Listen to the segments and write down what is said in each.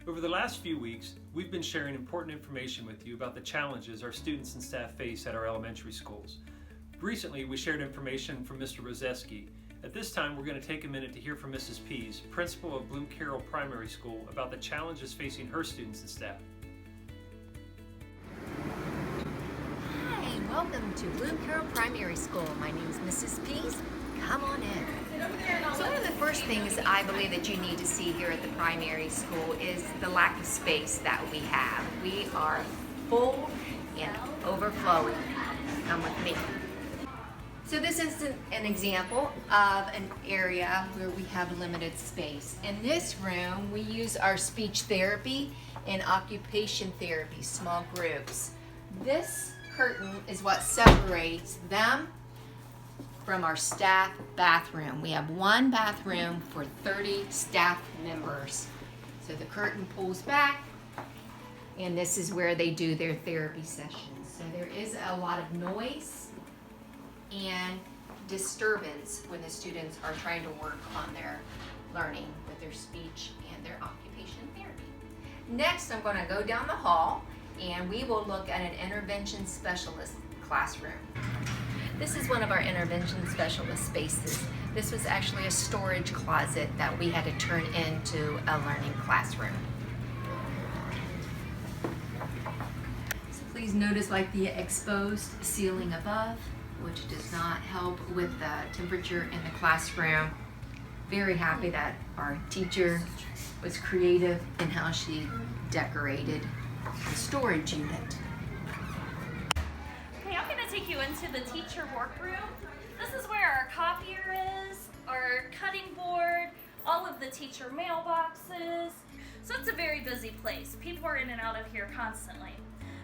Over the last few weeks, we've been sharing important information with you about the challenges our students and staff face at our elementary schools. Recently, we shared information from Mr. Rozeski. At this time, we're going to take a minute to hear from Mrs. Pease, principal of Bloom-Carroll Primary School, about the challenges facing her students and staff. Hi, welcome to Bloom-Carroll Primary School. My name is Mrs. Pease. Come on in. So one of the first things I believe that you need to see here at the primary school is the lack of space that we have. We are full and overflowing. Come with me. So this is an example of an area where we have limited space. In this room, we use our speech therapy and occupation therapy, small groups. This curtain is what separates them from our staff bathroom. We have one bathroom for 30 staff members. So the curtain pulls back, and this is where they do their therapy sessions. So there is a lot of noise and disturbance when the students are trying to work on their learning with their speech and their occupation therapy. Next, I'm going to go down the hall and we will look at an intervention specialist classroom. This is one of our intervention specialist spaces. This was actually a storage closet that we had to turn into a learning classroom. So please notice like the exposed ceiling above, which does not help with the temperature in the classroom. Very happy that our teacher was creative in how she decorated the storage unit. Take you into the teacher workroom. This is where our copier is, our cutting board, all of the teacher mailboxes. So it's a very busy place. People are in and out of here constantly.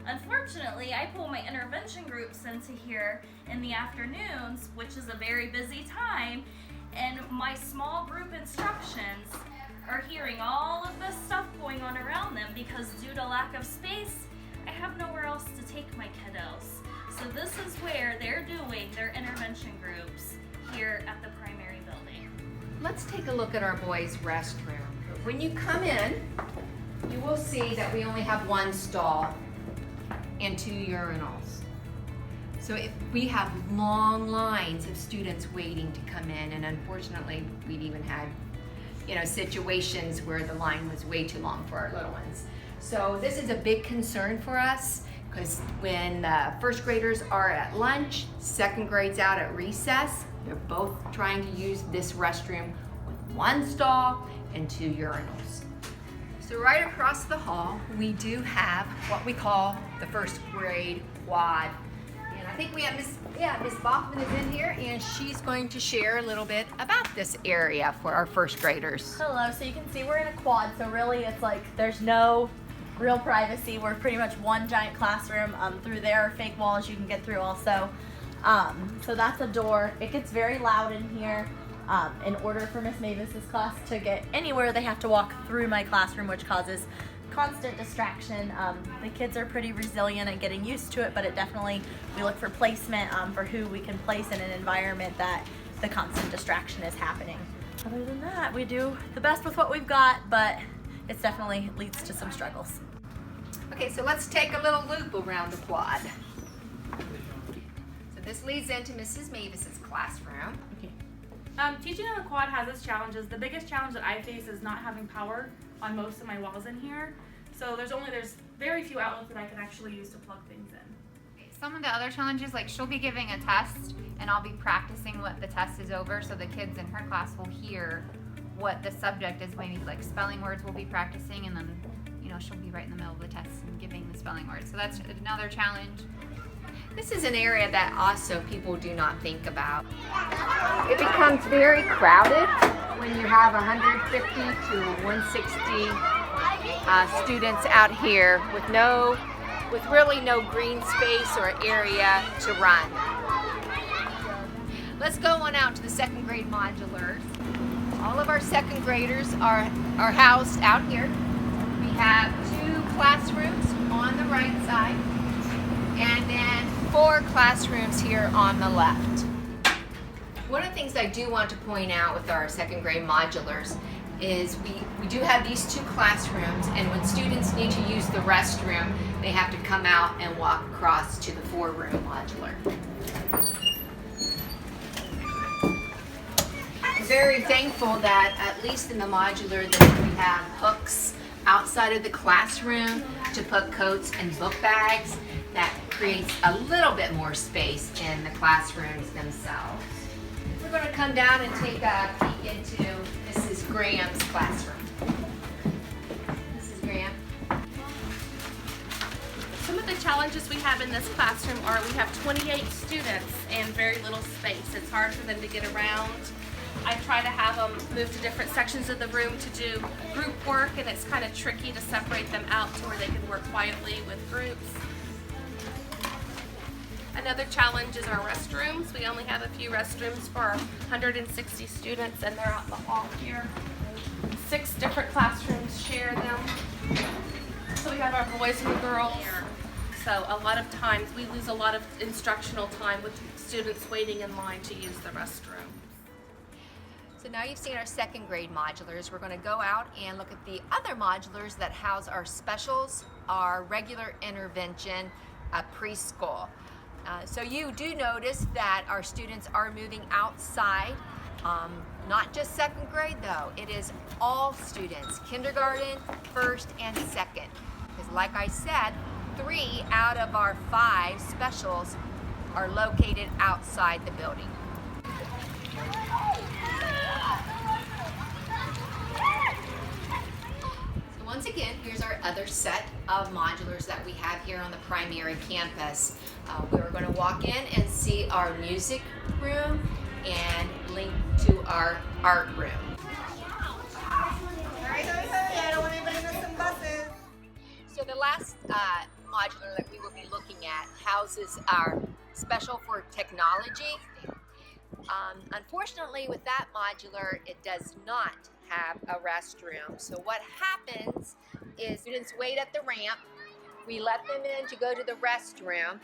Unfortunately, I pull my intervention groups into here in the afternoons, which is a very busy time, and my small group instructions are hearing all of this stuff going on around them because due to lack of space, I have nowhere else to take my kiddos. So this is where they're doing their intervention groups here at the primary building. Let's take a look at our boys' restroom. When you come in, you will see that we only have one stall and 2 urinals. So if we have long lines of students waiting to come in, and unfortunately we've even had situations where the line was way too long for our little ones. So this is a big concern for us, because when first graders are at lunch, second grade's out at recess, they're both trying to use this restroom with one stall and 2 urinals. So right across the hall, we do have what we call the first grade quad. And I think we have Miss Bachman is in here, and she's going to share a little bit about this area for our first graders. Hello, so you can see we're in a quad, so really it's like there's no real privacy. We're pretty much one giant classroom. Through there are fake walls you can get through also. So that's a door. It gets very loud in here. In order for Miss Mavis's class to get anywhere, they have to walk through my classroom, which causes constant distraction. The kids are pretty resilient at getting used to it, but we look for placement for who we can place in an environment that the constant distraction is happening. Other than that, we do the best with what we've got, but it definitely leads to some struggles. Okay, so let's take a little loop around the quad. So this leads into Mrs. Mavis's classroom. Okay. Teaching on the quad has its challenges. The biggest challenge that I face is not having power on most of my walls in here. So there's very few outlets that I can actually use to plug things in. Some of the other challenges, like she'll be giving a test and I'll be practicing what the test is over, so the kids in her class will hear what the subject is. Maybe like spelling words we'll be practicing, and then she'll be right in the middle of the test and giving the spelling words. So that's another challenge. This is an area that also people do not think about. It becomes very crowded when you have 150 to 160 students out here with really no green space or area to run. Let's go on out to the second grade modulars. All of our second graders are housed out here. We have 2 classrooms on the right side and then 4 classrooms here on the left. One of the things I do want to point out with our second grade modulars is we do have these two classrooms, and when students need to use the restroom, they have to come out and walk across to the 4-room modular. I'm very thankful that at least in the modular that we have hooks outside of the classroom to put coats and book bags. That creates a little bit more space in the classrooms themselves. We're going to come down and take a peek into Mrs. Graham's classroom. Mrs. Graham. Some of the challenges we have in this classroom are we have 28 students and very little space. It's hard for them to get around. I try to have them move to different sections of the room to do group work, and it's kind of tricky to separate them out to where they can work quietly with groups. Another challenge is our restrooms. We only have a few restrooms for our 160 students, and they're out in the hall here. 6 different classrooms share them. So we have our boys and girls. So a lot of times we lose a lot of instructional time with students waiting in line to use the restroom. So now you've seen our 2nd grade modulars. We're going to go out and look at the other modulars that house our specials, our regular intervention, preschool. So you do notice that our students are moving outside, not just 2nd grade though. It is all students, kindergarten, 1st, and 2nd. Because like I said, 3 out of our 5 specials are located outside the building. Once again, here's our other set of modulars that we have here on the primary campus. We're going to walk in and see our music room and link to our art room. So the last modular that we will be looking at houses our special for technology. Unfortunately, with that modular, it does not have a restroom. So what happens is students wait at the ramp. We let them in to go to the restroom.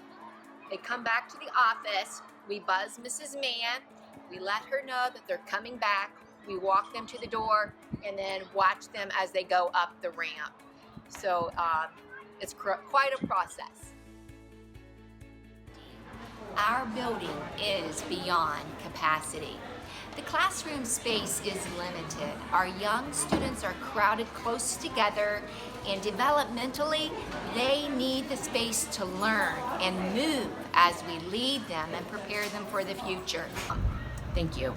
They come back to the office. We buzz Mrs. Mann. We let her know that they're coming back. We walk them to the door and then watch them as they go up the ramp. So it's quite a process. Our building is beyond capacity. The classroom space is limited. Our young students are crowded close together, and developmentally, they need the space to learn and move as we lead them and prepare them for the future. Thank you.